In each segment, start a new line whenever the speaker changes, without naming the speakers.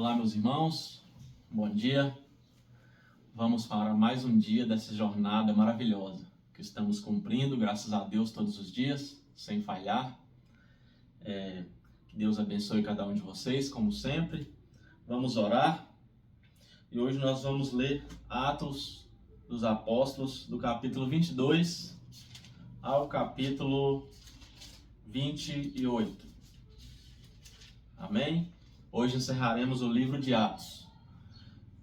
Olá, meus irmãos, bom dia. Vamos para mais um dia dessa jornada maravilhosa que estamos cumprindo, graças a Deus, todos os dias, sem falhar. Que Deus abençoe cada um de vocês, como sempre. Vamos orar e hoje nós vamos ler Atos dos Apóstolos, do capítulo 22 ao capítulo 28. Amém? Hoje encerraremos o livro de Atos.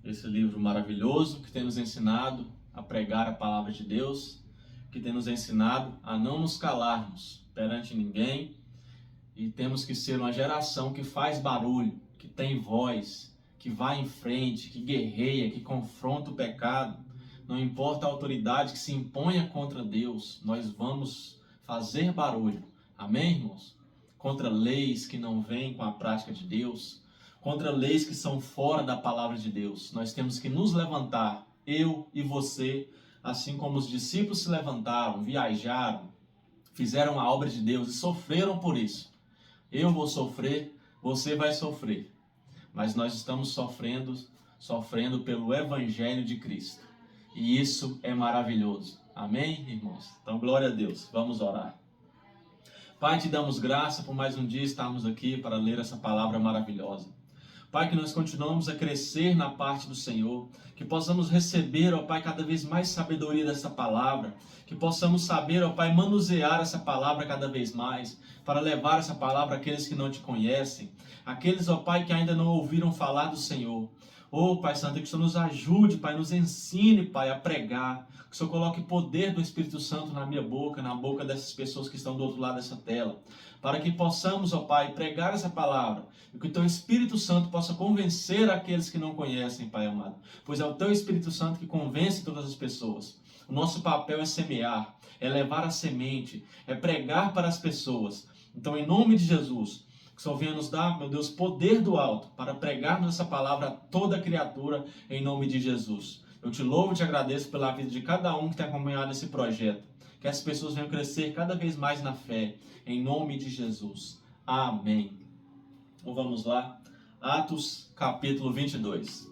Esse livro maravilhoso que tem nos ensinado a pregar a palavra de Deus, que tem nos ensinado a não nos calarmos perante ninguém, e temos que ser uma geração que faz barulho, que tem voz, que vai em frente, que guerreia, que confronta o pecado. Não importa a autoridade que se imponha contra Deus, nós vamos fazer barulho. Amém, irmãos? Contra leis que não vêm com a prática de Deus, contra leis que são fora da palavra de Deus. Nós temos que nos levantar, eu e você, assim como os discípulos se levantaram, viajaram, fizeram a obra de Deus e sofreram por isso. Eu vou sofrer, você vai sofrer, mas nós estamos sofrendo pelo Evangelho de Cristo. E isso é maravilhoso. Amém, irmãos? Então, glória a Deus. Vamos orar. Pai, te damos graça por mais um dia estarmos aqui para ler essa palavra maravilhosa. Pai, que nós continuamos a crescer na parte do Senhor, que possamos receber, ó Pai, cada vez mais sabedoria dessa palavra, que possamos saber, ó Pai, manusear essa palavra cada vez mais, para levar essa palavra àqueles que não te conhecem, aqueles, ó Pai, que ainda não ouviram falar do Senhor. Pai Santo, que o Senhor nos ajude, Pai, nos ensine, Pai, a pregar, que o Senhor coloque poder do Espírito Santo na minha boca, na boca dessas pessoas que estão do outro lado dessa tela, para que possamos, ó Pai, pregar essa palavra, e que o Teu Espírito Santo possa convencer aqueles que não conhecem, Pai amado, pois é o Teu Espírito Santo que convence todas as pessoas. O nosso papel é semear, é levar a semente, é pregar para as pessoas. Então, em nome de Jesus, que o Senhor venha nos dar, meu Deus, poder do alto para pregarmos essa palavra a toda criatura, em nome de Jesus. Eu te louvo e te agradeço pela vida de cada um que tem acompanhado esse projeto. Que as pessoas venham crescer cada vez mais na fé, em nome de Jesus. Amém. Então vamos lá. Atos, capítulo 22.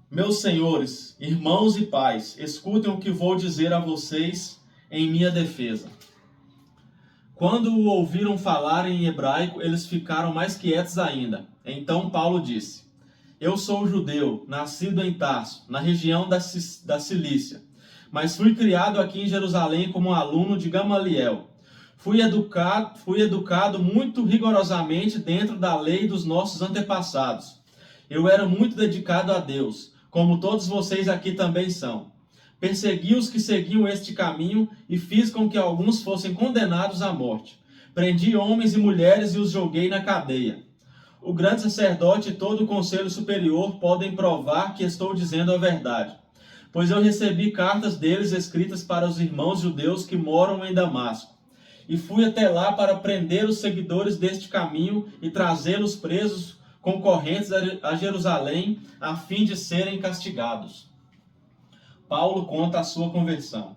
Meus senhores, irmãos e pais, escutem o que vou dizer a vocês em minha defesa. Quando o ouviram falar em hebraico, eles ficaram mais quietos ainda. Então Paulo disse: Eu sou judeu, nascido em Tarso, na região da Cilícia, mas fui criado aqui em Jerusalém como aluno de Gamaliel. Fui educado muito rigorosamente dentro da lei dos nossos antepassados. Eu era muito dedicado a Deus, como todos vocês aqui também são. Persegui os que seguiam este caminho e fiz com que alguns fossem condenados à morte. Prendi homens e mulheres e os joguei na cadeia. O grande sacerdote e todo o conselho superior podem provar que estou dizendo a verdade, pois eu recebi cartas deles escritas para os irmãos judeus que moram em Damasco. E fui até lá para prender os seguidores deste caminho e trazê-los presos concorrentes a Jerusalém, a fim de serem castigados. Paulo conta a sua conversão.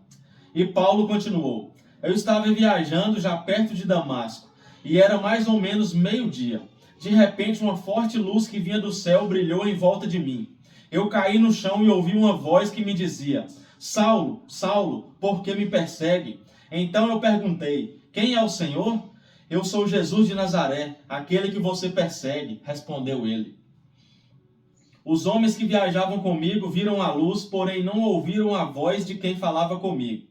E Paulo continuou: Eu estava viajando já perto de Damasco, e era mais ou menos meio-dia. De repente, uma forte luz que vinha do céu brilhou em volta de mim. Eu caí no chão e ouvi uma voz que me dizia: Saulo, Saulo, por que me persegue? Então eu perguntei: Quem é o Senhor? Eu sou Jesus de Nazaré, aquele que você persegue, respondeu ele. Os homens que viajavam comigo viram a luz, porém não ouviram a voz de quem falava comigo.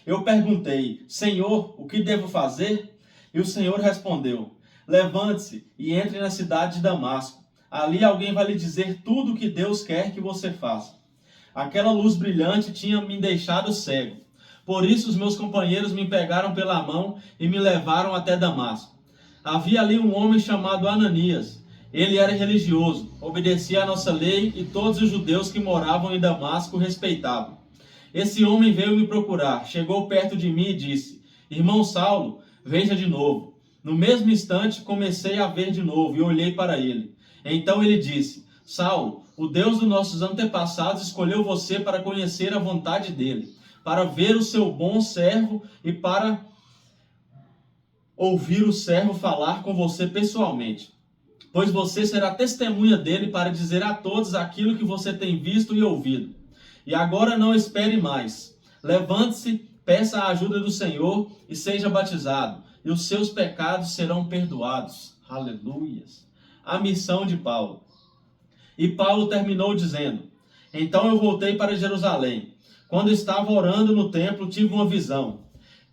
Eu perguntei: Senhor, o que devo fazer? E o Senhor respondeu: Levante-se e entre na cidade de Damasco. Ali alguém vai lhe dizer tudo o que Deus quer que você faça. Aquela luz brilhante tinha me deixado cego. Por isso os meus companheiros me pegaram pela mão e me levaram até Damasco. Havia ali um homem chamado Ananias. Ele era religioso, obedecia à nossa lei e todos os judeus que moravam em Damasco o respeitavam. Esse homem veio me procurar, chegou perto de mim e disse: Irmão Saulo, veja de novo. No mesmo instante comecei a ver de novo e olhei para ele. Então ele disse: Saulo, o Deus dos nossos antepassados escolheu você para conhecer a vontade dele, para ver o seu bom servo e para ouvir o servo falar com você pessoalmente. pois você será testemunha dele para dizer a todos aquilo que você tem visto e ouvido. E agora não espere mais. Levante-se, peça a ajuda do Senhor e seja batizado, e os seus pecados serão perdoados. Aleluias. A missão de Paulo. E Paulo terminou dizendo: então eu voltei para Jerusalém. Quando estava orando no templo, tive uma visão.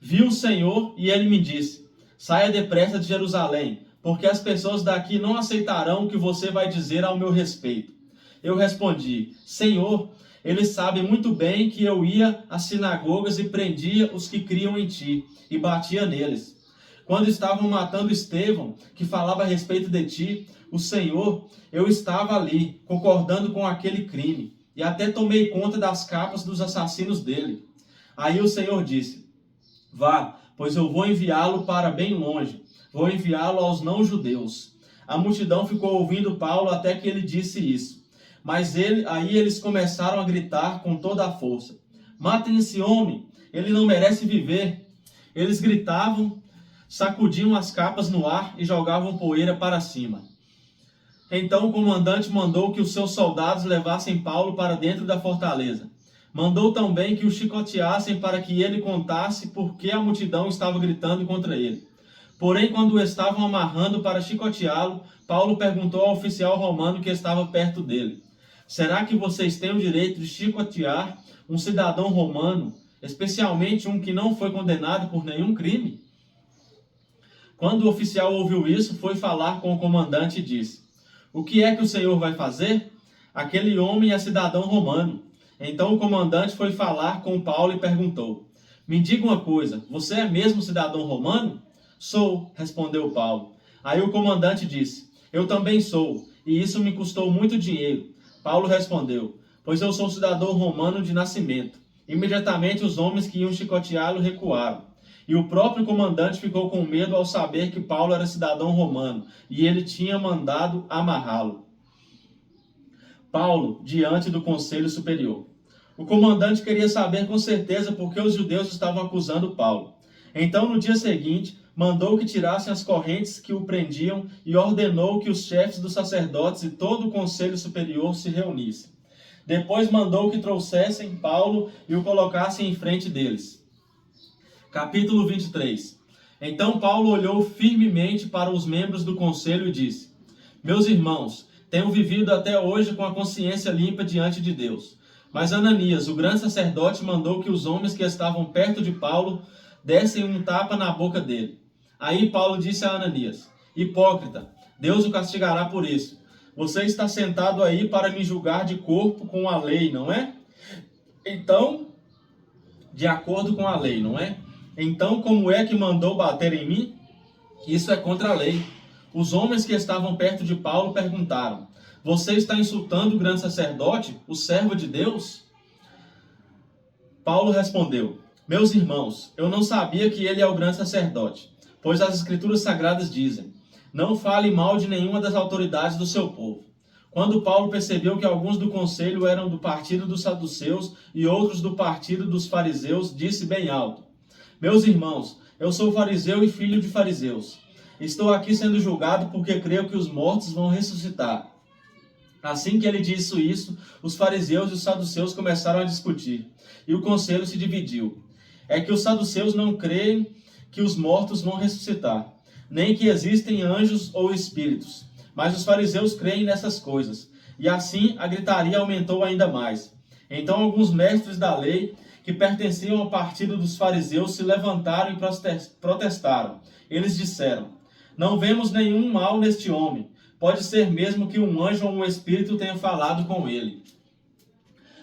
Vi o Senhor e ele me disse: saia depressa de Jerusalém, porque as pessoas daqui não aceitarão o que você vai dizer ao meu respeito. Eu respondi: Senhor, eles sabem muito bem que eu ia às sinagogas e prendia os que criam em ti, e batia neles. Quando estavam matando Estevão, que falava a respeito de ti, o Senhor, eu estava ali, concordando com aquele crime, e até tomei conta das capas dos assassinos dele. Aí o Senhor disse: vá, pois eu vou enviá-lo para bem longe, vou enviá-lo aos não-judeus. A multidão ficou ouvindo Paulo até que ele disse isso. Mas aí eles começaram a gritar com toda a força: matem esse homem, ele não merece viver. Eles gritavam, sacudiam as capas no ar e jogavam poeira para cima. Então o comandante mandou que os seus soldados levassem Paulo para dentro da fortaleza. Mandou também que o chicoteassem para que ele contasse por que a multidão estava gritando contra ele. Porém, quando o estavam amarrando para chicoteá-lo, Paulo perguntou ao oficial romano que estava perto dele: será que vocês têm o direito de chicotear um cidadão romano, especialmente um que não foi condenado por nenhum crime? Quando o oficial ouviu isso, foi falar com o comandante e disse: o que é que o senhor vai fazer? Aquele homem é cidadão romano. Então o comandante foi falar com Paulo e perguntou: me diga uma coisa, você é mesmo cidadão romano? Sou, respondeu Paulo. Aí o comandante disse: eu também sou, e isso me custou muito dinheiro. Paulo respondeu: pois eu sou cidadão romano de nascimento. Imediatamente os homens que iam chicoteá-lo recuaram. E o próprio comandante ficou com medo ao saber que Paulo era cidadão romano, e ele tinha mandado amarrá-lo. Paulo, diante do conselho superior. O comandante queria saber com certeza por que os judeus estavam acusando Paulo. Então, no dia seguinte, mandou que tirassem as correntes que o prendiam e ordenou que os chefes dos sacerdotes e todo o conselho superior se reunissem. Depois mandou que trouxessem Paulo e o colocassem em frente deles. Capítulo 23. Então Paulo olhou firmemente para os membros do conselho e disse: meus irmãos, tenho vivido até hoje com a consciência limpa diante de Deus. Mas Ananias, o grande sacerdote, mandou que os homens que estavam perto de Paulo dessem um tapa na boca dele. Aí Paulo disse a Ananias: hipócrita, Deus o castigará por isso. Você está sentado aí para me julgar de corpo com a lei, não é? Então, de acordo com a lei, não é? Então, como é que mandou bater em mim? Isso é contra a lei. Os homens que estavam perto de Paulo perguntaram: você está insultando o grande sacerdote, o servo de Deus? Paulo respondeu: meus irmãos, eu não sabia que ele é o grande sacerdote, pois as escrituras sagradas dizem: não fale mal de nenhuma das autoridades do seu povo. Quando Paulo percebeu que alguns do conselho eram do partido dos saduceus e outros do partido dos fariseus, disse bem alto: meus irmãos, eu sou fariseu e filho de fariseus. Estou aqui sendo julgado porque creio que os mortos vão ressuscitar. Assim que ele disse isso, os fariseus e os saduceus começaram a discutir, e o conselho se dividiu. É que os saduceus não creem que os mortos vão ressuscitar, nem que existem anjos ou espíritos, mas os fariseus creem nessas coisas. E assim a gritaria aumentou ainda mais. Então alguns mestres da lei, que pertenciam ao partido dos fariseus, se levantaram e protestaram. Eles disseram: não vemos nenhum mal neste homem. Pode ser mesmo que um anjo ou um espírito tenha falado com ele.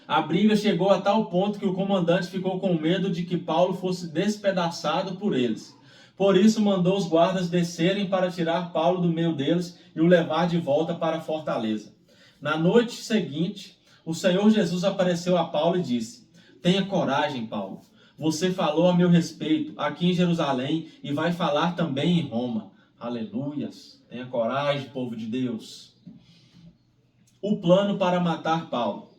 A briga chegou a tal ponto que o comandante ficou com medo de que Paulo fosse despedaçado por eles. Por isso mandou os guardas descerem para tirar Paulo do meio deles e o levar de volta para a fortaleza. Na noite seguinte, o Senhor Jesus apareceu a Paulo e disse: tenha coragem, Paulo. Você falou a meu respeito aqui em Jerusalém e vai falar também em Roma. Aleluias. Tenha coragem, povo de Deus. O plano para matar Paulo.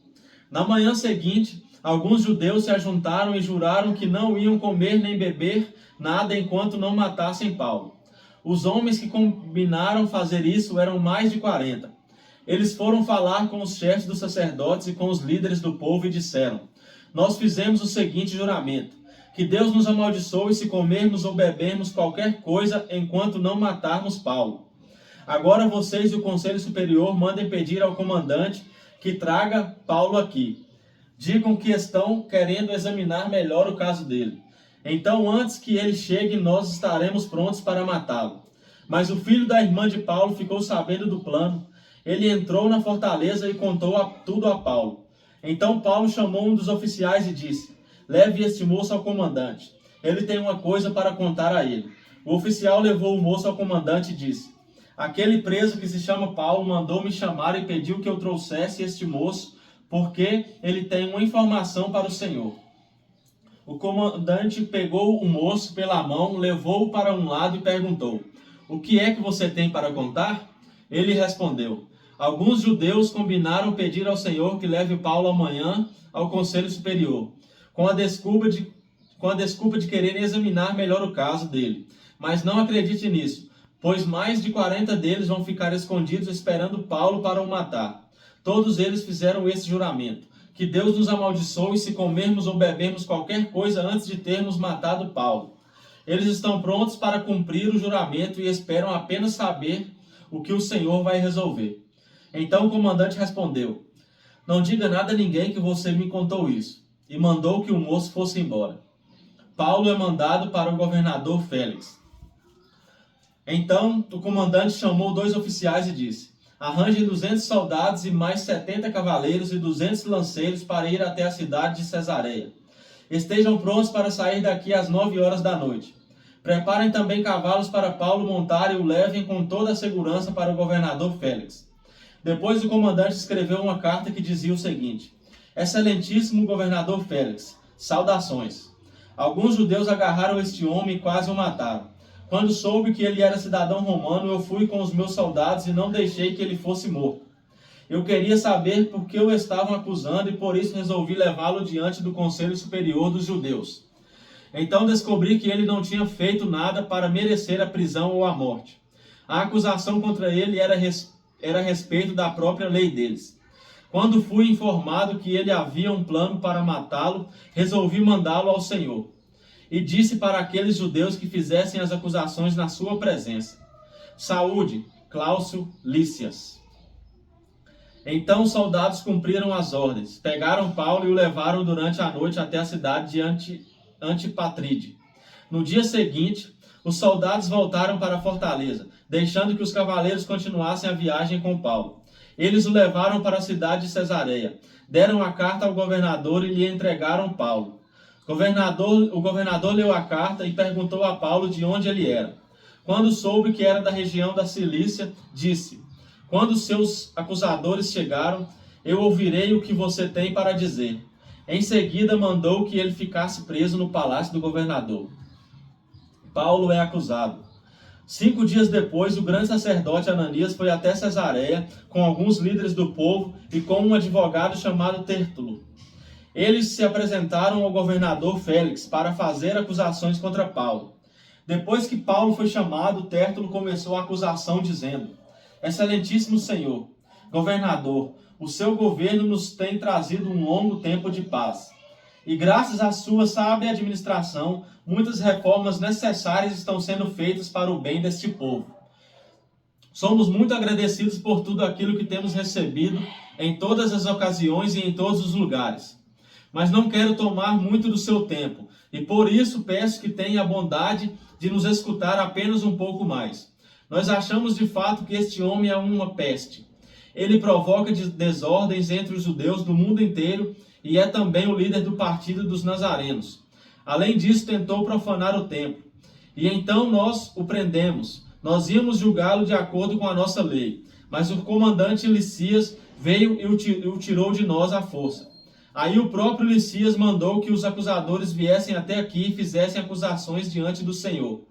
Na manhã seguinte, alguns judeus se ajuntaram e juraram que não iam comer nem beber nada enquanto não matassem Paulo. Os homens que combinaram fazer isso eram mais de 40. Eles foram falar com os chefes dos sacerdotes e com os líderes do povo e disseram: Nós fizemos o seguinte juramento: que Deus nos amaldiçoe se comermos ou bebermos qualquer coisa enquanto não matarmos Paulo. Agora vocês e o Conselho Superior mandem pedir ao comandante que traga Paulo aqui. Digam que estão querendo examinar melhor o caso dele. Então, antes que ele chegue, nós estaremos prontos para matá-lo. Mas o filho da irmã de Paulo ficou sabendo do plano. Ele entrou na fortaleza e contou tudo a Paulo. Então Paulo chamou um dos oficiais e disse: Leve este moço ao comandante. Ele tem uma coisa para contar a ele. O oficial levou o moço ao comandante e disse: Aquele preso que se chama Paulo mandou me chamar e pediu que eu trouxesse este moço, porque ele tem uma informação para o Senhor. O comandante pegou o moço pela mão, levou-o para um lado e perguntou: O que é que você tem para contar? Ele respondeu: Alguns judeus combinaram pedir ao Senhor que leve Paulo amanhã ao Conselho Superior, com a desculpa de quererem examinar melhor o caso dele. Mas não acredite nisso, pois mais de 40 deles vão ficar escondidos esperando Paulo para o matar. Todos eles fizeram esse juramento: que Deus nos amaldiçoe se comermos ou bebermos qualquer coisa antes de termos matado Paulo. Eles estão prontos para cumprir o juramento e esperam apenas saber o que o Senhor vai resolver. Então o comandante respondeu: Não diga nada a ninguém que você me contou isso. E mandou que o moço fosse embora. Paulo é mandado para o governador Félix. Então o comandante chamou 2 oficiais e disse: Arranjem 200 soldados e mais 70 cavaleiros e 200 lanceiros para ir até a cidade de Cesareia. Estejam prontos para sair daqui às 9 horas da noite. Preparem também cavalos para Paulo montar e o levem com toda a segurança para o governador Félix. Depois o comandante escreveu uma carta que dizia o seguinte: Excelentíssimo governador Félix, saudações. Alguns judeus agarraram este homem e quase o mataram. Quando soube que ele era cidadão romano, eu fui com os meus soldados e não deixei que ele fosse morto. Eu queria saber por que o estavam acusando e por isso resolvi levá-lo diante do Conselho Superior dos Judeus. Então descobri que ele não tinha feito nada para merecer a prisão ou a morte. A acusação contra ele era a respeito da própria lei deles. Quando fui informado que ele havia um plano para matá-lo, resolvi mandá-lo ao Senhor. E disse para aqueles judeus que fizessem as acusações na sua presença: Saúde, Cláudio Lícias. Então os soldados cumpriram as ordens, pegaram Paulo e o levaram durante a noite até a cidade de Antipatride. No dia seguinte, os soldados voltaram para a fortaleza, deixando que os cavaleiros continuassem a viagem com Paulo. Eles o levaram para a cidade de Cesareia, deram a carta ao governador e lhe entregaram Paulo. O governador leu a carta e perguntou a Paulo de onde ele era. Quando soube que era da região da Cilícia, disse: Quando seus acusadores chegaram, eu ouvirei o que você tem para dizer. Em seguida, mandou que ele ficasse preso no palácio do governador. Paulo é acusado. 5 dias depois, o grande sacerdote Ananias foi até Cesareia com alguns líderes do povo e com um advogado chamado Tértulo. Eles se apresentaram ao governador Félix para fazer acusações contra Paulo. Depois que Paulo foi chamado, Tértulo começou a acusação dizendo: Excelentíssimo senhor, governador, o seu governo nos tem trazido um longo tempo de paz. E graças à sua sábia administração, muitas reformas necessárias estão sendo feitas para o bem deste povo. Somos muito agradecidos por tudo aquilo que temos recebido em todas as ocasiões e em todos os lugares. Mas não quero tomar muito do seu tempo, e por isso peço que tenha a bondade de nos escutar apenas um pouco mais. Nós achamos de fato que este homem é uma peste. Ele provoca desordens entre os judeus do mundo inteiro e é também o líder do partido dos nazarenos. Além disso, tentou profanar o templo. E então nós o prendemos. Nós íamos julgá-lo de acordo com a nossa lei, mas o comandante Lícias veio e o tirou de nós à força. Aí o próprio Lícias mandou que os acusadores viessem até aqui e fizessem acusações diante do Senhor.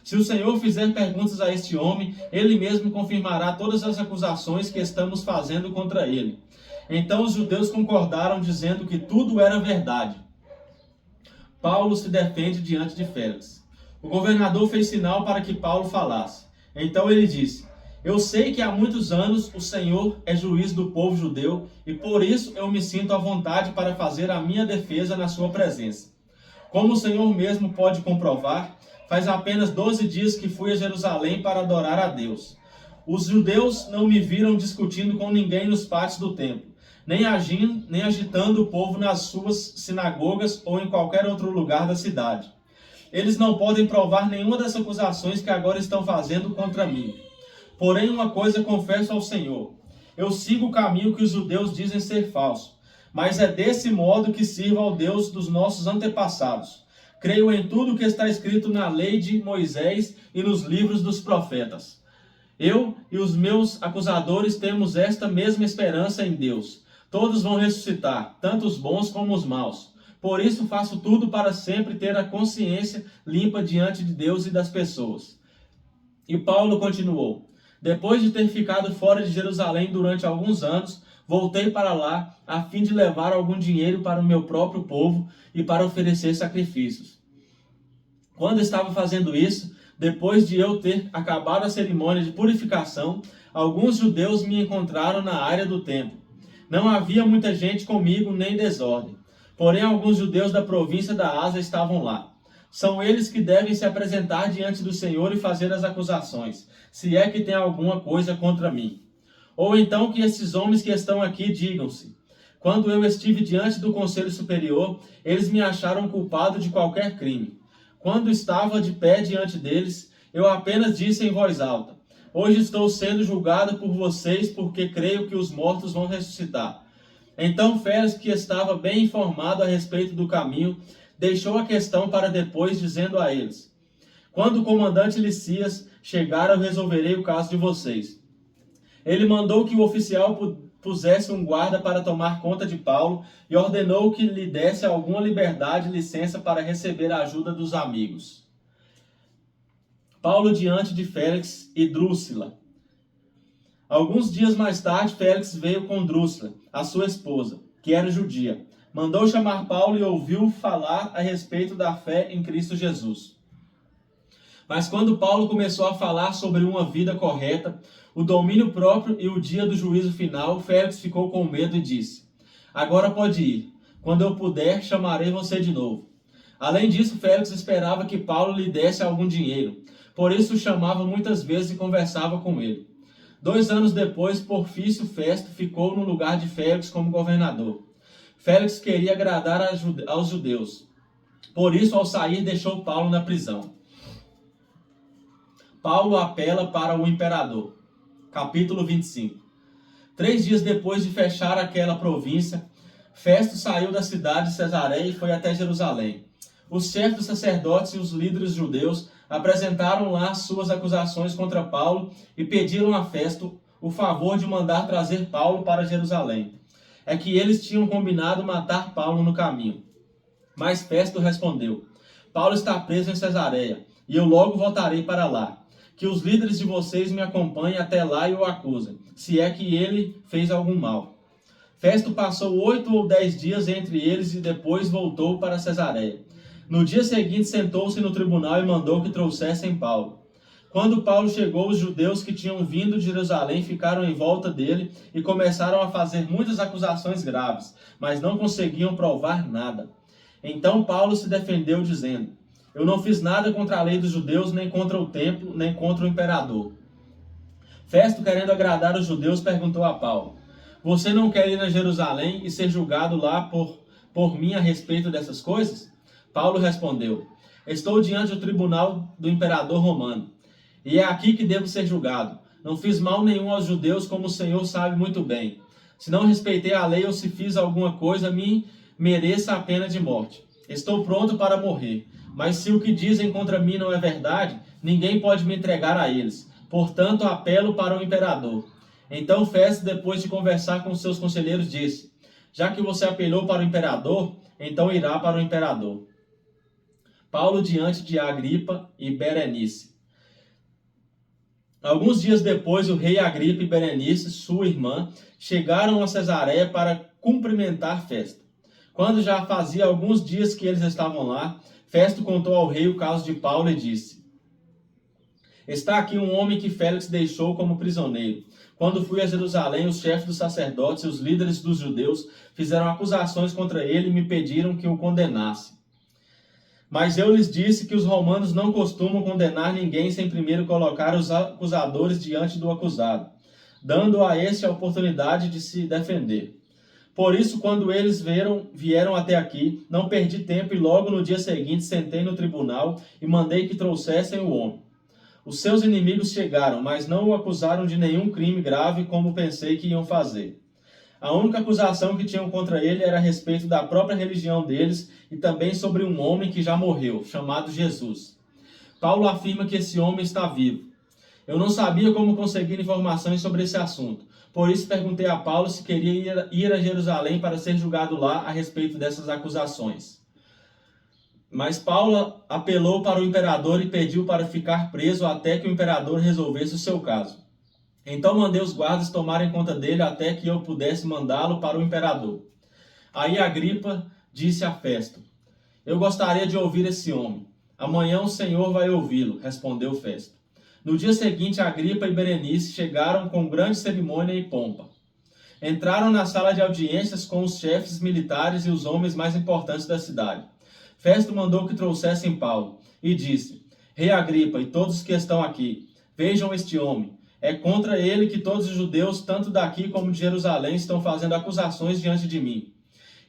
Se o Senhor fizer perguntas a este homem, ele mesmo confirmará todas as acusações que estamos fazendo contra ele. Então os judeus concordaram, dizendo que tudo era verdade. Paulo se defende diante de Félix. O governador fez sinal para que Paulo falasse. Então ele disse: eu sei que há muitos anos o Senhor é juiz do povo judeu e por isso eu me sinto à vontade para fazer a minha defesa na sua presença. Como o Senhor mesmo pode comprovar, faz apenas 12 dias que fui a Jerusalém para adorar a Deus. Os judeus não me viram discutindo com ninguém nos pátios do templo, nem agitando o povo nas suas sinagogas ou em qualquer outro lugar da cidade. Eles não podem provar nenhuma das acusações que agora estão fazendo contra mim. Porém, uma coisa confesso ao Senhor: eu sigo o caminho que os judeus dizem ser falso, mas é desse modo que sirvo ao Deus dos nossos antepassados. Creio em tudo que está escrito na lei de Moisés e nos livros dos profetas. Eu e os meus acusadores temos esta mesma esperança em Deus. Todos vão ressuscitar, tanto os bons como os maus. Por isso faço tudo para sempre ter a consciência limpa diante de Deus e das pessoas. E Paulo continuou: depois de ter ficado fora de Jerusalém durante alguns anos, voltei para lá a fim de levar algum dinheiro para o meu próprio povo e para oferecer sacrifícios. Quando estava fazendo isso, depois de eu ter acabado a cerimônia de purificação, alguns judeus me encontraram na área do templo. Não havia muita gente comigo nem desordem. Porém, alguns judeus da província da Ásia estavam lá. São eles que devem se apresentar diante do Senhor e fazer as acusações, se é que tem alguma coisa contra mim. Ou então que esses homens que estão aqui digam-se: quando eu estive diante do Conselho Superior, eles me acharam culpado de qualquer crime. Quando estava de pé diante deles, eu apenas disse em voz alta: hoje estou sendo julgado por vocês porque creio que os mortos vão ressuscitar. Então Félix, que estava bem informado a respeito do caminho, deixou a questão para depois, dizendo a eles: quando o comandante Licias chegar, eu resolverei o caso de vocês. Ele mandou que o oficial pusesse um guarda para tomar conta de Paulo e ordenou que lhe desse alguma liberdade e licença para receber a ajuda dos amigos. Paulo diante de Félix e Drúxila. Alguns dias mais tarde, Félix veio com Drúxila, a sua esposa, que era judia. Mandou chamar Paulo e ouviu falar a respeito da fé em Cristo Jesus. Mas quando Paulo começou a falar sobre uma vida correta, o domínio próprio e o dia do juízo final, Félix ficou com medo e disse: agora pode ir. Quando eu puder, chamarei você de novo. Além disso, Félix esperava que Paulo lhe desse algum dinheiro. Por isso o chamava muitas vezes e conversava com ele. 2 anos depois, Porfício Festo ficou no lugar de Félix como governador. Félix queria agradar aos judeus. Por isso, ao sair, deixou Paulo na prisão. Paulo apela para o imperador. Capítulo 25. 3 dias depois de fechar aquela província, Festo saiu da cidade de Cesareia e foi até Jerusalém. Os chefes dos sacerdotes e os líderes judeus apresentaram lá suas acusações contra Paulo e pediram a Festo o favor de mandar trazer Paulo para Jerusalém. É que eles tinham combinado matar Paulo no caminho. Mas Festo respondeu: Paulo está preso em Cesareia, e eu logo voltarei para lá. Que os líderes de vocês me acompanhem até lá e o acusem, se é que ele fez algum mal. Festo passou 8 ou 10 dias entre eles e depois voltou para Cesareia. No dia seguinte sentou-se no tribunal e mandou que trouxessem Paulo. Quando Paulo chegou, os judeus que tinham vindo de Jerusalém ficaram em volta dele e começaram a fazer muitas acusações graves, mas não conseguiam provar nada. Então Paulo se defendeu dizendo: eu não fiz nada contra a lei dos judeus, nem contra o templo, nem contra o imperador. Festo, querendo agradar os judeus, perguntou a Paulo: você não quer ir a Jerusalém e ser julgado lá por mim a respeito dessas coisas? Paulo respondeu: estou diante do tribunal do imperador romano, e é aqui que devo ser julgado. Não fiz mal nenhum aos judeus, como o Senhor sabe muito bem. Se não respeitei a lei ou se fiz alguma coisa, me mereça a pena de morte. Estou pronto para morrer. Mas se o que dizem contra mim não é verdade, ninguém pode me entregar a eles. Portanto, apelo para o imperador. Então Festo, depois de conversar com seus conselheiros, disse: já que você apelou para o imperador, então irá para o imperador. Paulo diante de Agripa e Berenice. Alguns dias depois, o rei Agripa e Berenice, sua irmã, chegaram a Cesareia para cumprimentar Festo. Quando já fazia alguns dias que eles estavam lá, Festo contou ao rei o caso de Paulo e disse: está aqui um homem que Félix deixou como prisioneiro. Quando fui a Jerusalém, os chefes dos sacerdotes e os líderes dos judeus fizeram acusações contra ele e me pediram que o condenasse. Mas eu lhes disse que os romanos não costumam condenar ninguém sem primeiro colocar os acusadores diante do acusado, dando a esse a oportunidade de se defender. Por isso, quando eles vieram até aqui, não perdi tempo e logo no dia seguinte sentei no tribunal e mandei que trouxessem o homem. Os seus inimigos chegaram, mas não o acusaram de nenhum crime grave como pensei que iam fazer. A única acusação que tinham contra ele era a respeito da própria religião deles e também sobre um homem que já morreu, chamado Jesus. Paulo afirma que esse homem está vivo. Eu não sabia como conseguir informações sobre esse assunto. Por isso perguntei a Paulo se queria ir a Jerusalém para ser julgado lá a respeito dessas acusações. Mas Paulo apelou para o imperador e pediu para ficar preso até que o imperador resolvesse o seu caso. Então mandei os guardas tomarem conta dele até que eu pudesse mandá-lo para o imperador. Aí Agripa disse a Festo: eu gostaria de ouvir esse homem. Amanhã o Senhor vai ouvi-lo, respondeu Festo. No dia seguinte, Agripa e Berenice chegaram com grande cerimônia e pompa. Entraram na sala de audiências com os chefes militares e os homens mais importantes da cidade. Festo mandou que trouxessem Paulo e disse: Rei Agripa e todos que estão aqui, vejam este homem. É contra ele que todos os judeus, tanto daqui como de Jerusalém, estão fazendo acusações diante de mim.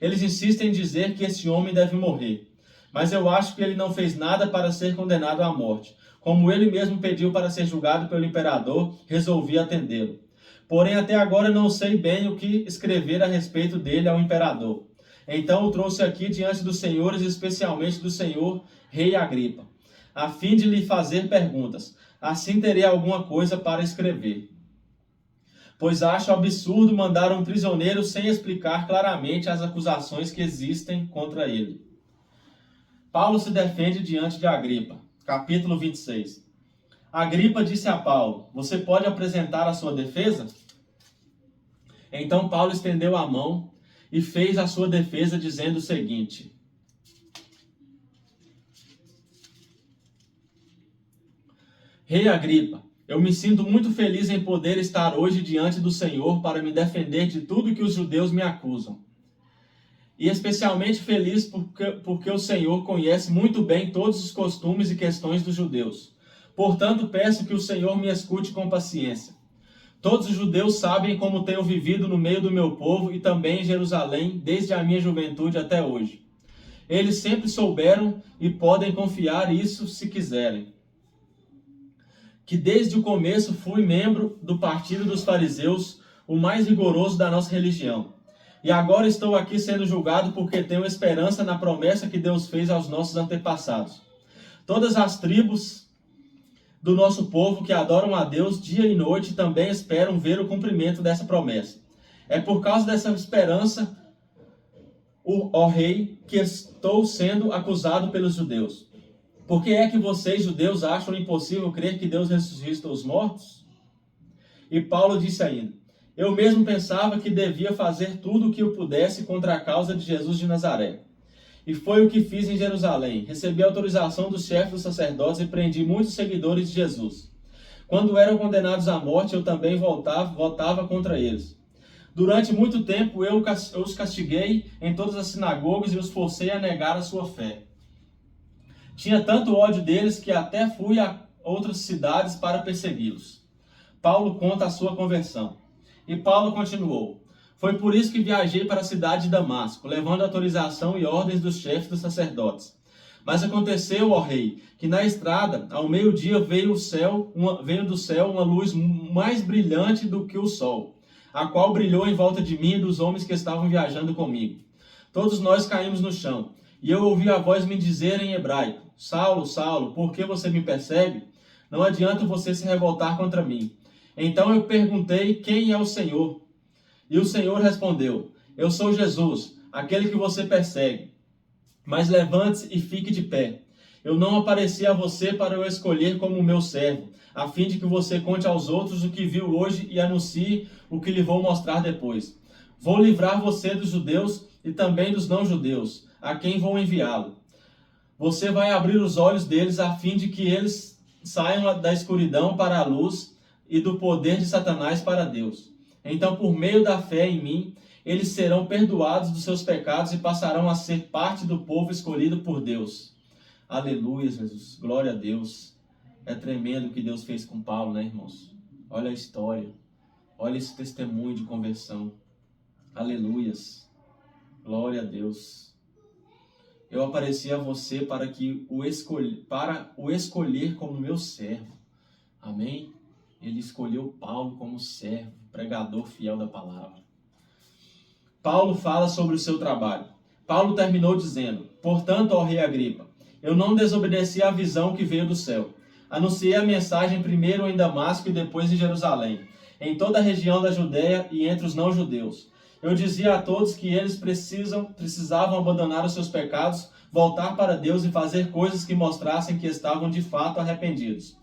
Eles insistem em dizer que esse homem deve morrer. Mas eu acho que ele não fez nada para ser condenado à morte. Como ele mesmo pediu para ser julgado pelo imperador, resolvi atendê-lo. Porém, até agora não sei bem o que escrever a respeito dele ao imperador. Então o trouxe aqui diante dos senhores, especialmente do senhor rei Agripa, a fim de lhe fazer perguntas. Assim terei alguma coisa para escrever. Pois acho absurdo mandar um prisioneiro sem explicar claramente as acusações que existem contra ele. Paulo se defende diante de Agripa. Capítulo 26. Agripa disse a Paulo: você pode apresentar a sua defesa? Então Paulo estendeu a mão e fez a sua defesa dizendo o seguinte: Rei Agripa, eu me sinto muito feliz em poder estar hoje diante do Senhor para me defender de tudo que os judeus me acusam. E especialmente feliz porque o Senhor conhece muito bem todos os costumes e questões dos judeus. Portanto, peço que o Senhor me escute com paciência. Todos os judeus sabem como tenho vivido no meio do meu povo e também em Jerusalém desde a minha juventude até hoje. Eles sempre souberam e podem confiar isso se quiserem, que desde o começo fui membro do partido dos fariseus, o mais rigoroso da nossa religião. E agora estou aqui sendo julgado porque tenho esperança na promessa que Deus fez aos nossos antepassados. Todas as tribos do nosso povo que adoram a Deus dia e noite também esperam ver o cumprimento dessa promessa. É por causa dessa esperança, ó rei, que estou sendo acusado pelos judeus. Por que é que vocês, judeus, acham impossível crer que Deus ressuscita os mortos? E Paulo disse ainda: eu mesmo pensava que devia fazer tudo o que eu pudesse contra a causa de Jesus de Nazaré. E foi o que fiz em Jerusalém. Recebi a autorização dos chefes dos sacerdotes e prendi muitos seguidores de Jesus. Quando eram condenados à morte, eu também votava contra eles. Durante muito tempo eu os castiguei em todas as sinagogas e os forcei a negar a sua fé. Tinha tanto ódio deles que até fui a outras cidades para persegui-los. Paulo conta a sua conversão. E Paulo continuou: foi por isso que viajei para a cidade de Damasco, levando autorização e ordens dos chefes dos sacerdotes. Mas aconteceu, ó rei, que na estrada, ao meio-dia, veio do céu uma luz mais brilhante do que o sol, a qual brilhou em volta de mim e dos homens que estavam viajando comigo. Todos nós caímos no chão, e eu ouvi a voz me dizer em hebraico: Saulo, Saulo, por que você me persegue? Não adianta você se revoltar contra mim. Então eu perguntei: quem é o Senhor? E o Senhor respondeu: eu sou Jesus, aquele que você persegue. Mas levante-se e fique de pé. Eu não apareci a você para eu escolher como meu servo, a fim de que você conte aos outros o que viu hoje e anuncie o que lhe vou mostrar depois. Vou livrar você dos judeus e também dos não-judeus, a quem vou enviá-lo. Você vai abrir os olhos deles a fim de que eles saiam da escuridão para a luz e do poder de Satanás para Deus. Então, por meio da fé em mim, eles serão perdoados dos seus pecados e passarão a ser parte do povo escolhido por Deus. Aleluia, Jesus. Glória a Deus. É tremendo o que Deus fez com Paulo, né, irmãos? Olha a história. Olha esse testemunho de conversão. Aleluias. Glória a Deus. Eu apareci a você para o escolher como meu servo. Amém? Ele escolheu Paulo como servo, pregador fiel da palavra. Paulo fala sobre o seu trabalho. Paulo terminou dizendo: portanto, ó rei Agripa, eu não desobedeci à visão que veio do céu. Anunciei a mensagem primeiro em Damasco e depois em Jerusalém, em toda a região da Judéia e entre os não-judeus. Eu dizia a todos que eles precisavam abandonar os seus pecados, voltar para Deus e fazer coisas que mostrassem que estavam de fato arrependidos.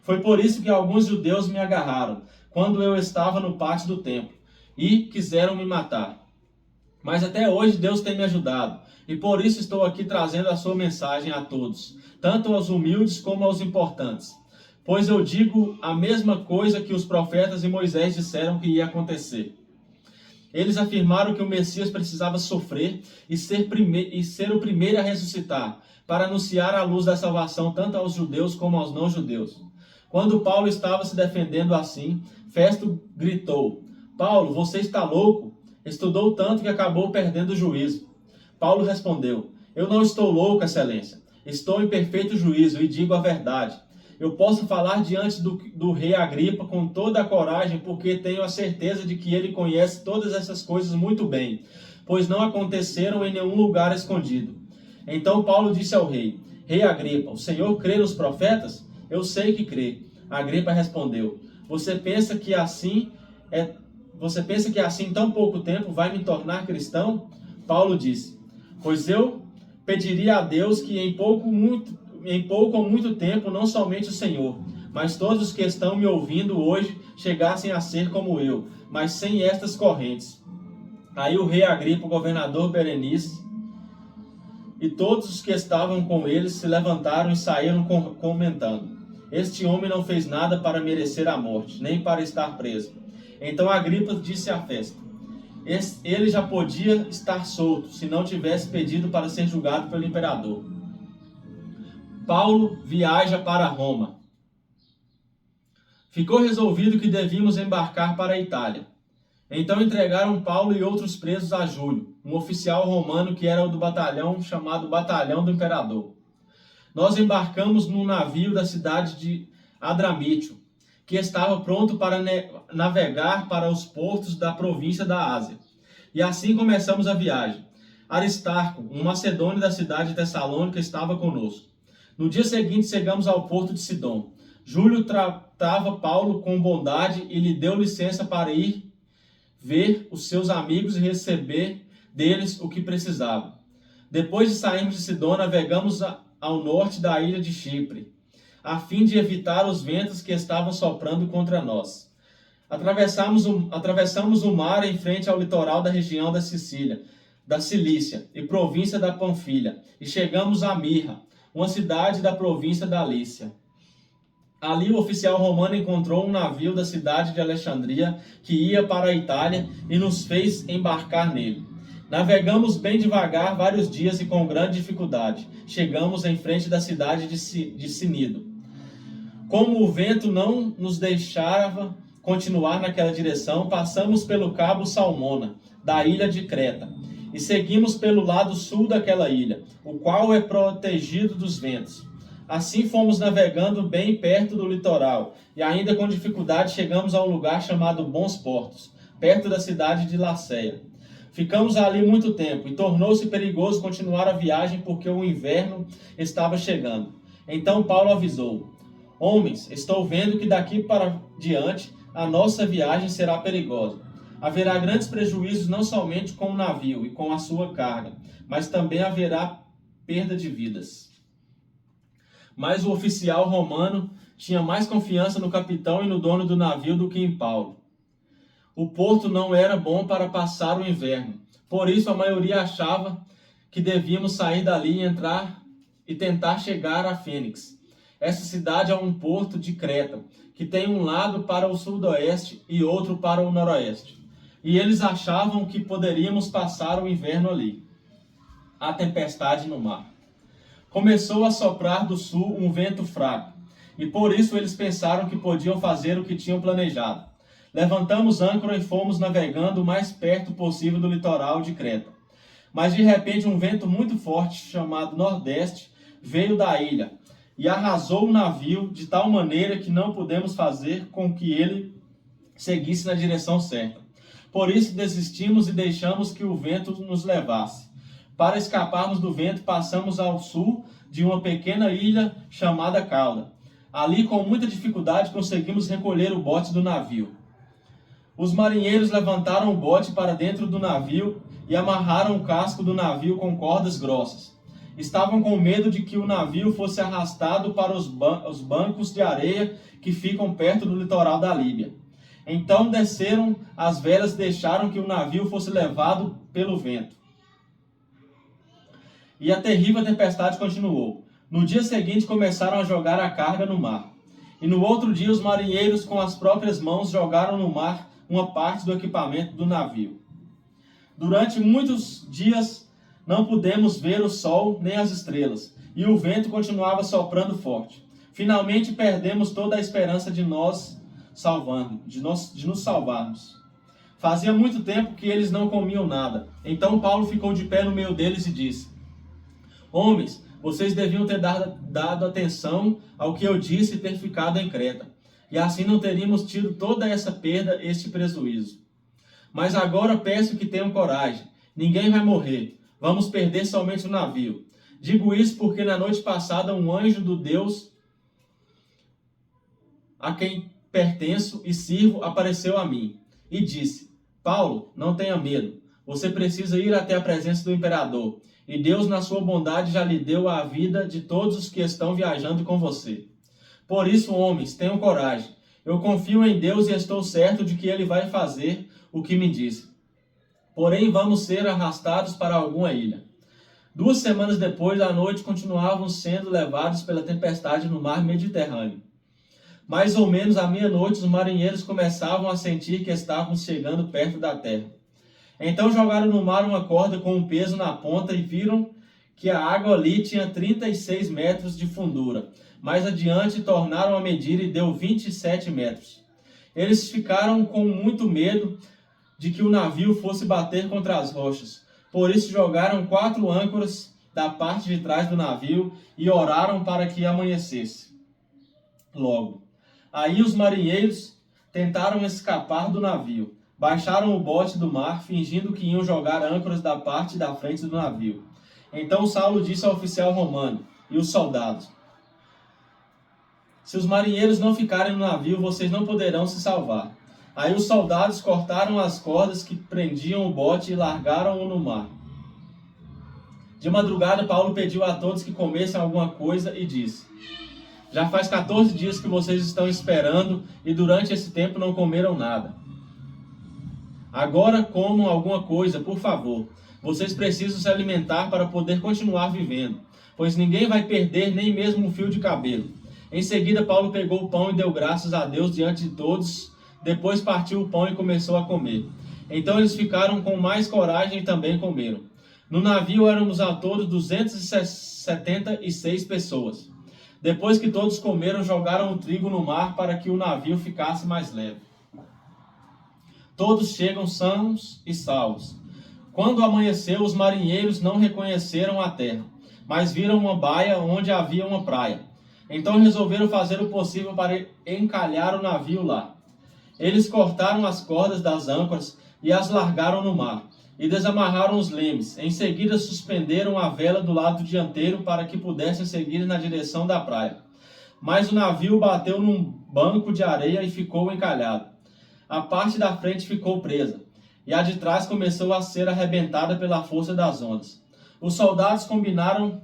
Foi por isso que alguns judeus me agarraram, quando eu estava no pátio do templo, e quiseram me matar. Mas até hoje Deus tem me ajudado, e por isso estou aqui trazendo a sua mensagem a todos, tanto aos humildes como aos importantes. Pois eu digo a mesma coisa que os profetas e Moisés disseram que ia acontecer. Eles afirmaram que o Messias precisava sofrer e ser o primeiro a ressuscitar, para anunciar a luz da salvação tanto aos judeus como aos não-judeus. Quando Paulo estava se defendendo assim, Festo gritou: Paulo, você está louco? Estudou tanto que acabou perdendo o juízo. Paulo respondeu: eu não estou louco, excelência. Estou em perfeito juízo e digo a verdade. Eu posso falar diante do rei Agripa com toda a coragem, porque tenho a certeza de que ele conhece todas essas coisas muito bem, pois não aconteceram em nenhum lugar escondido. Então Paulo disse ao rei: Rei Agripa, o senhor crê nos profetas? Eu sei que crê. Agripa respondeu: Você pensa que assim em tão pouco tempo vai me tornar cristão? Paulo disse: Pois eu pediria a Deus que em pouco ou muito tempo, não somente o Senhor, mas todos os que estão me ouvindo hoje chegassem a ser como eu, mas sem estas correntes. Aí o rei Agripa, o governador Berenice e todos os que estavam com eles se levantaram e saíram comentando: Este homem não fez nada para merecer a morte, nem para estar preso. Então Agripa disse a Festo: ele já podia estar solto, se não tivesse pedido para ser julgado pelo imperador. Paulo viaja para Roma. Ficou resolvido que devíamos embarcar para a Itália. Então entregaram Paulo e outros presos a Júlio, um oficial romano que era do batalhão chamado Batalhão do Imperador. Nós embarcamos num navio da cidade de Adramítio, que estava pronto para navegar para os portos da província da Ásia. E assim começamos a viagem. Aristarco, um macedônio da cidade de Tessalônica, estava conosco. No dia seguinte chegamos ao porto de Sidom. Júlio tratava Paulo com bondade e lhe deu licença para ir ver os seus amigos e receber deles o que precisava. Depois de sairmos de Sidom, navegamos ao norte da ilha de Chipre, a fim de evitar os ventos que estavam soprando contra nós. Atravessamos o mar em frente ao litoral da região da Cilícia e província da Panfilha, e chegamos a Mirra, uma cidade da província da Lícia. Ali o oficial romano encontrou um navio da cidade de Alexandria que ia para a Itália e nos fez embarcar nele. Navegamos bem devagar vários dias e com grande dificuldade. Chegamos em frente da cidade de Cnido. Como o vento não nos deixava continuar naquela direção, passamos pelo cabo Salmona, da ilha de Creta, e seguimos pelo lado sul daquela ilha, o qual é protegido dos ventos. Assim fomos navegando bem perto do litoral, e ainda com dificuldade chegamos a um lugar chamado Bons Portos, perto da cidade de Laceia. Ficamos ali muito tempo, e tornou-se perigoso continuar a viagem porque o inverno estava chegando. Então Paulo avisou: Homens, estou vendo que daqui para diante a nossa viagem será perigosa. Haverá grandes prejuízos não somente com o navio e com a sua carga, mas também haverá perda de vidas. Mas o oficial romano tinha mais confiança no capitão e no dono do navio do que em Paulo. O porto não era bom para passar o inverno, por isso a maioria achava que devíamos sair dali e entrar e tentar chegar a Fênix. Essa cidade é um porto de Creta, que tem um lado para o sudoeste e outro para o noroeste. E eles achavam que poderíamos passar o inverno ali. A tempestade no mar. Começou a soprar do sul um vento fraco, e por isso eles pensaram que podiam fazer o que tinham planejado. Levantamos âncora e fomos navegando o mais perto possível do litoral de Creta. Mas de repente um vento muito forte, chamado Nordeste, veio da ilha e arrasou o navio de tal maneira que não pudemos fazer com que ele seguisse na direção certa. Por isso desistimos e deixamos que o vento nos levasse. Para escaparmos do vento, passamos ao sul de uma pequena ilha chamada Cauda. Ali, com muita dificuldade, conseguimos recolher o bote do navio. Os marinheiros levantaram o bote para dentro do navio e amarraram o casco do navio com cordas grossas. Estavam com medo de que o navio fosse arrastado para os bancos de areia que ficam perto do litoral da Líbia. Então desceram as velas e deixaram que o navio fosse levado pelo vento. E a terrível tempestade continuou. No dia seguinte começaram a jogar a carga no mar. E no outro dia os marinheiros com as próprias mãos jogaram no mar uma parte do equipamento do navio. Durante muitos dias não pudemos ver o sol nem as estrelas, e o vento continuava soprando forte. Finalmente perdemos toda a esperança de nos salvarmos. Fazia muito tempo que eles não comiam nada. Então Paulo ficou de pé no meio deles e disse: Homens, vocês deviam ter dado atenção ao que eu disse e ter ficado em Creta. E assim não teríamos tido toda essa perda, este prejuízo. Mas agora peço que tenham coragem. Ninguém vai morrer. Vamos perder somente o navio. Digo isso porque na noite passada um anjo do Deus a quem pertenço e sirvo apareceu a mim e disse: Paulo, não tenha medo. Você precisa ir até a presença do imperador. E Deus, na sua bondade, já lhe deu a vida de todos os que estão viajando com você. Por isso, homens, tenham coragem. Eu confio em Deus e estou certo de que Ele vai fazer o que me disse. Porém, vamos ser arrastados para alguma ilha. 2 semanas depois, à noite, continuavam sendo levados pela tempestade no mar Mediterrâneo. Mais ou menos à meia-noite, os marinheiros começavam a sentir que estavam chegando perto da terra. Então jogaram no mar uma corda com um peso na ponta e viram que a água ali tinha 36 metros de fundura. Mais adiante tornaram a medir e deu 27 metros. Eles ficaram com muito medo de que o navio fosse bater contra as rochas. Por isso jogaram 4 âncoras da parte de trás do navio e oraram para que amanhecesse logo. Aí os marinheiros tentaram escapar do navio. Baixaram o bote do mar, fingindo que iam jogar âncoras da parte da frente do navio. Então Saulo disse ao oficial romano e os soldados: Se os marinheiros não ficarem no navio, vocês não poderão se salvar. Aí os soldados cortaram as cordas que prendiam o bote e largaram-o no mar. De madrugada, Paulo pediu a todos que comessem alguma coisa e disse: Já faz 14 dias que vocês estão esperando e durante esse tempo não comeram nada. Agora comam alguma coisa, por favor. Vocês precisam se alimentar para poder continuar vivendo, pois ninguém vai perder nem mesmo um fio de cabelo. Em seguida, Paulo pegou o pão e deu graças a Deus diante de todos. Depois partiu o pão e começou a comer. Então eles ficaram com mais coragem e também comeram. No navio éramos ao todo 276 pessoas. Depois que todos comeram, jogaram o trigo no mar para que o navio ficasse mais leve. Todos chegam sãos e salvos. Quando amanheceu, os marinheiros não reconheceram a terra, mas viram uma baía onde havia uma praia. Então resolveram fazer o possível para encalhar o navio lá. Eles cortaram as cordas das âncoras e as largaram no mar, e desamarraram os lemes. Em seguida suspenderam a vela do lado dianteiro para que pudessem seguir na direção da praia. Mas o navio bateu num banco de areia e ficou encalhado. A parte da frente ficou presa, e a de trás começou a ser arrebentada pela força das ondas. Os soldados combinaram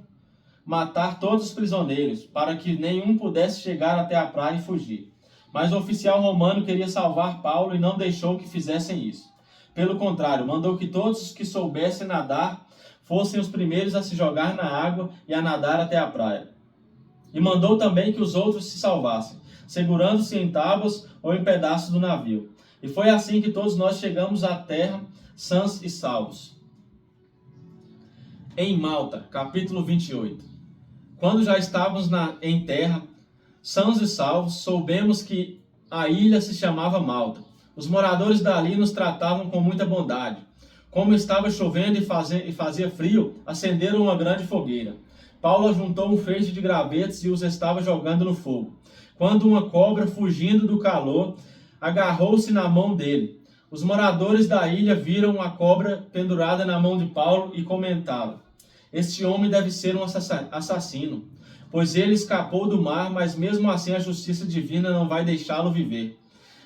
matar todos os prisioneiros, para que nenhum pudesse chegar até a praia e fugir. Mas o oficial romano queria salvar Paulo e não deixou que fizessem isso. Pelo contrário, mandou que todos os que soubessem nadar fossem os primeiros a se jogar na água e a nadar até a praia. E mandou também que os outros se salvassem, segurando-se em tábuas ou em pedaços do navio. E foi assim que todos nós chegamos à terra, sãos e salvos. Em Malta, capítulo 28. Quando já estávamos em terra, sãos e salvos, soubemos que a ilha se chamava Malta. Os moradores dali nos tratavam com muita bondade. Como estava chovendo e fazia frio, acenderam uma grande fogueira. Paulo juntou um feixe de gravetos e os estava jogando no fogo. Quando uma cobra, fugindo do calor, agarrou-se na mão dele. Os moradores da ilha viram a cobra pendurada na mão de Paulo e comentavam: este homem deve ser um assassino, pois ele escapou do mar, mas mesmo assim a justiça divina não vai deixá-lo viver.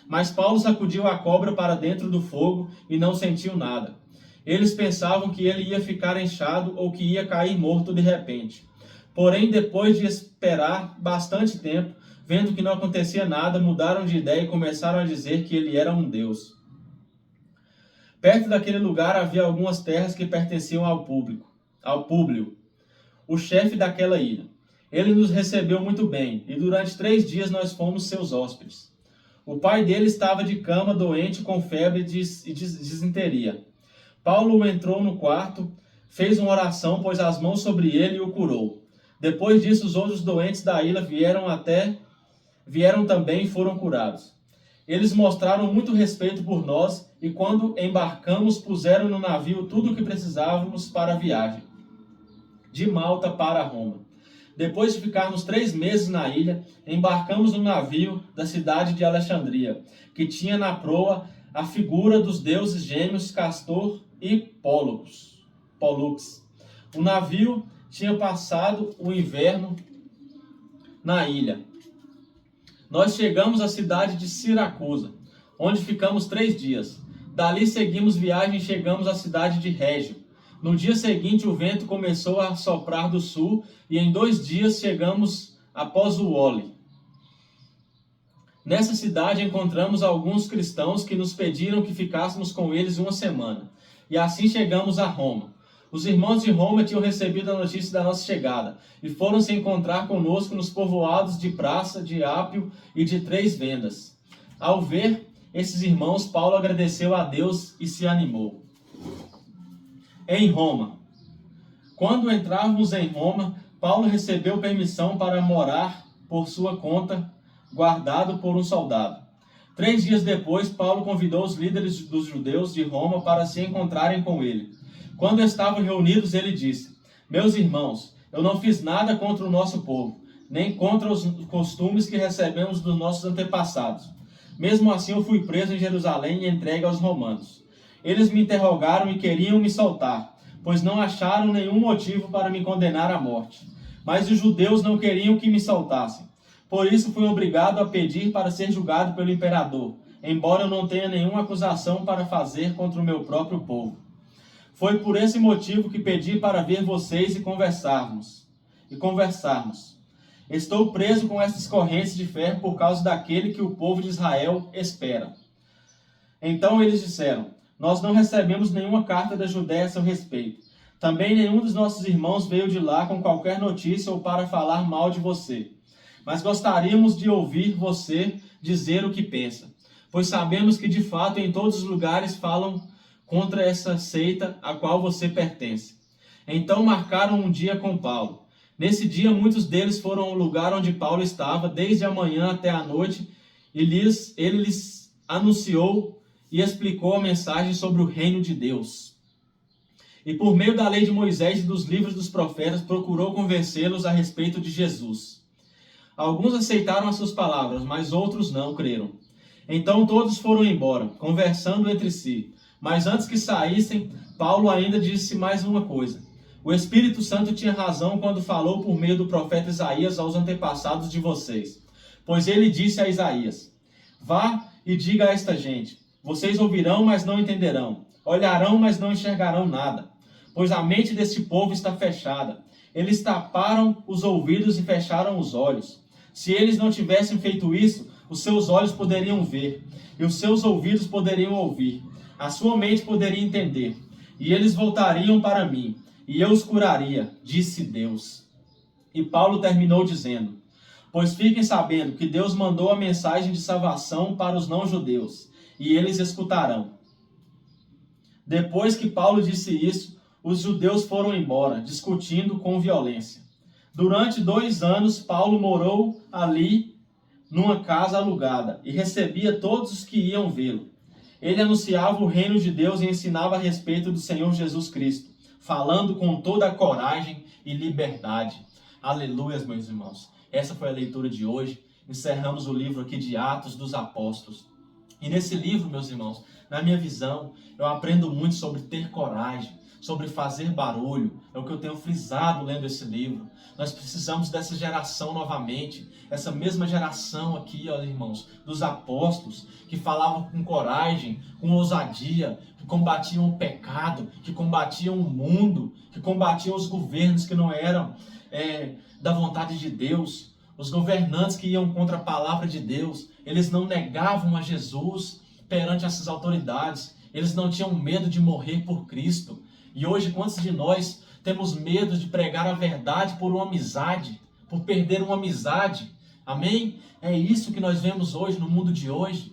Mas Paulo sacudiu a cobra para dentro do fogo e não sentiu nada. Eles pensavam que ele ia ficar inchado ou que ia cair morto de repente. Porém, depois de esperar bastante tempo, vendo que não acontecia nada, mudaram de ideia e começaram a dizer que ele era um deus. Perto daquele lugar havia algumas terras que pertenciam ao Públio, o chefe daquela ilha. Ele nos recebeu muito bem, e durante 3 dias nós fomos seus hóspedes. O pai dele estava de cama, doente, com febre e disenteria. Paulo entrou no quarto, fez uma oração, pôs as mãos sobre ele e o curou. Depois disso, os outros doentes da ilha vieram também e foram curados. Eles mostraram muito respeito por nós e quando embarcamos, puseram no navio tudo o que precisávamos para a viagem, de Malta para Roma. Depois de ficarmos 3 meses na ilha, embarcamos no navio da cidade de Alexandria, que tinha na proa a figura dos deuses gêmeos Castor e Pólux. O navio tinha passado o inverno na ilha. Nós chegamos à cidade de Siracusa, onde ficamos 3 dias. Dali seguimos viagem e chegamos à cidade de Régio. No dia seguinte o vento começou a soprar do sul e em 2 dias chegamos a Pozzuoli. Nessa cidade encontramos alguns cristãos que nos pediram que ficássemos com eles 1 semana. E assim chegamos a Roma. Os irmãos de Roma tinham recebido a notícia da nossa chegada e foram se encontrar conosco nos povoados de Praça, de Ápio e de 3 Vendas. Ao ver esses irmãos, Paulo agradeceu a Deus e se animou. Em Roma. Quando entrávamos em Roma, Paulo recebeu permissão para morar por sua conta, guardado por um soldado. 3 dias depois, Paulo convidou os líderes dos judeus de Roma para se encontrarem com ele. Quando estavam reunidos, ele disse: meus irmãos, eu não fiz nada contra o nosso povo, nem contra os costumes que recebemos dos nossos antepassados. Mesmo assim, eu fui preso em Jerusalém e entregue aos romanos. Eles me interrogaram e queriam me soltar, pois não acharam nenhum motivo para me condenar à morte. Mas os judeus não queriam que me soltassem. Por isso fui obrigado a pedir para ser julgado pelo imperador, embora eu não tenha nenhuma acusação para fazer contra o meu próprio povo. Foi por esse motivo que pedi para ver vocês e conversarmos. Estou preso com estas correntes de ferro por causa daquele que o povo de Israel espera. Então eles disseram: nós não recebemos nenhuma carta da Judéia a seu respeito. Também nenhum dos nossos irmãos veio de lá com qualquer notícia ou para falar mal de você. Mas gostaríamos de ouvir você dizer o que pensa, pois sabemos que de fato em todos os lugares falam contra essa seita a qual você pertence. Então marcaram um dia com Paulo. Nesse dia muitos deles foram ao lugar onde Paulo estava, desde a manhã até a noite, e ele lhes anunciou e explicou a mensagem sobre o reino de Deus. E por meio da lei de Moisés e dos livros dos profetas, procurou convencê-los a respeito de Jesus. Alguns aceitaram as suas palavras, mas outros não creram. Então todos foram embora, conversando entre si. Mas antes que saíssem, Paulo ainda disse mais uma coisa. O Espírito Santo tinha razão quando falou por meio do profeta Isaías aos antepassados de vocês. Pois ele disse a Isaías: vá e diga a esta gente: vocês ouvirão, mas não entenderão. Olharão, mas não enxergarão nada. Pois a mente deste povo está fechada. Eles taparam os ouvidos e fecharam os olhos. Se eles não tivessem feito isso, os seus olhos poderiam ver, e os seus ouvidos poderiam ouvir. A sua mente poderia entender, e eles voltariam para mim, e eu os curaria, disse Deus. E Paulo terminou dizendo: pois fiquem sabendo que Deus mandou a mensagem de salvação para os não-judeus, e eles escutarão. Depois que Paulo disse isso, os judeus foram embora, discutindo com violência. Durante 2 anos, Paulo morou ali, numa casa alugada, e recebia todos os que iam vê-lo. Ele anunciava o reino de Deus e ensinava a respeito do Senhor Jesus Cristo, falando com toda a coragem e liberdade. Aleluia, meus irmãos. Essa foi a leitura de hoje. Encerramos o livro aqui de Atos dos Apóstolos. E nesse livro, meus irmãos, na minha visão, eu aprendo muito sobre ter coragem, sobre fazer barulho. É o que eu tenho frisado lendo esse livro. Nós precisamos dessa geração novamente, essa mesma geração aqui, ó, irmãos, dos apóstolos, que falavam com coragem, com ousadia, que combatiam o pecado, que combatiam o mundo, que combatiam os governos que não eram da vontade de Deus, os governantes que iam contra a palavra de Deus. Eles não negavam a Jesus perante essas autoridades, eles não tinham medo de morrer por Cristo. E hoje, quantos de nós temos medo de pregar a verdade por uma amizade, por perder uma amizade? Amém? É isso que nós vemos hoje, no mundo de hoje.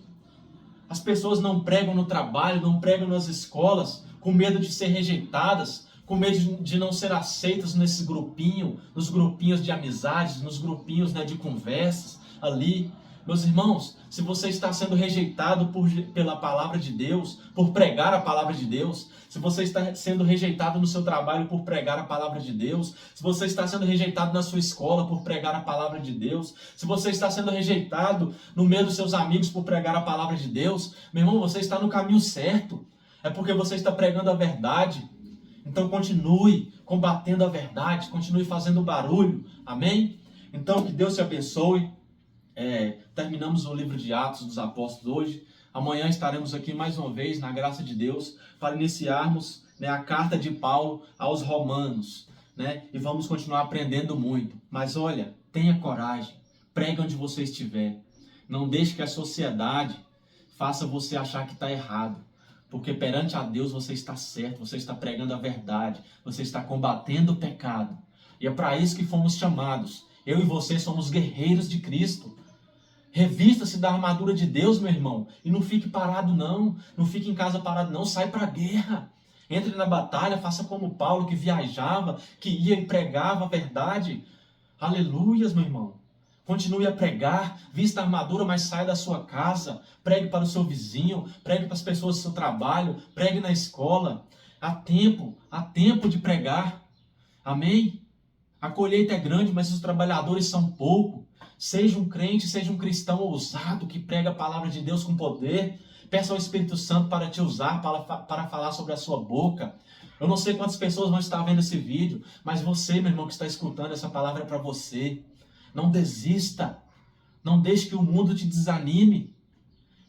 As pessoas não pregam no trabalho, não pregam nas escolas, com medo de ser rejeitadas, com medo de não ser aceitas nesse grupinho, nos grupinhos de amizades, nos grupinhos, né, de conversas ali. Meus irmãos, se você está sendo rejeitado pela palavra de Deus, por pregar a palavra de Deus, se você está sendo rejeitado no seu trabalho por pregar a palavra de Deus, se você está sendo rejeitado na sua escola por pregar a palavra de Deus, se você está sendo rejeitado no meio dos seus amigos por pregar a palavra de Deus, meu irmão, você está no caminho certo. É porque você está pregando a verdade. Então continue combatendo a verdade, continue fazendo barulho. Amém? Então que Deus te abençoe. Terminamos o livro de Atos dos Apóstolos hoje. Amanhã estaremos aqui mais uma vez, na graça de Deus, para iniciarmos, né, a carta de Paulo aos Romanos, né? E vamos continuar aprendendo muito. Mas olha, tenha coragem, pregue onde você estiver. Não deixe que a sociedade faça você achar que está errado. Porque perante a Deus você está certo, você está pregando a verdade, você está combatendo o pecado. E é para isso que fomos chamados. Eu e você somos guerreiros de Cristo. Revista-se da armadura de Deus, meu irmão. E não fique parado não. Não fique em casa parado não. Sai para a guerra. Entre na batalha. Faça como Paulo, que viajava, que ia e pregava a verdade. Aleluias, meu irmão. Continue a pregar. Vista a armadura, mas saia da sua casa. Pregue para o seu vizinho. Pregue para as pessoas do seu trabalho. Pregue na escola. Há tempo de pregar. Amém? A colheita é grande, mas os trabalhadores são poucos. Seja um crente, seja um cristão ousado que prega a palavra de Deus com poder. Peça ao Espírito Santo para te usar, para falar sobre a sua boca. Eu não sei quantas pessoas vão estar vendo esse vídeo, mas você, meu irmão, que está escutando, essa palavra é para você. Não desista. Não deixe que o mundo te desanime.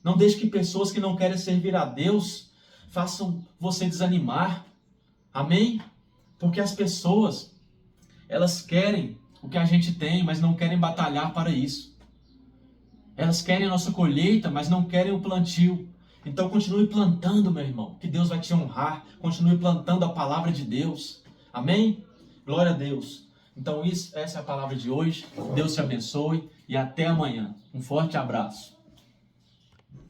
Não deixe que pessoas que não querem servir a Deus façam você desanimar. Amém? Porque as pessoas, elas querem o que a gente tem, mas não querem batalhar para isso. Elas querem a nossa colheita, mas não querem o plantio. Então continue plantando, meu irmão, que Deus vai te honrar. Continue plantando a palavra de Deus. Amém? Glória a Deus. Então essa é a palavra de hoje. Deus te abençoe e até amanhã. Um forte abraço.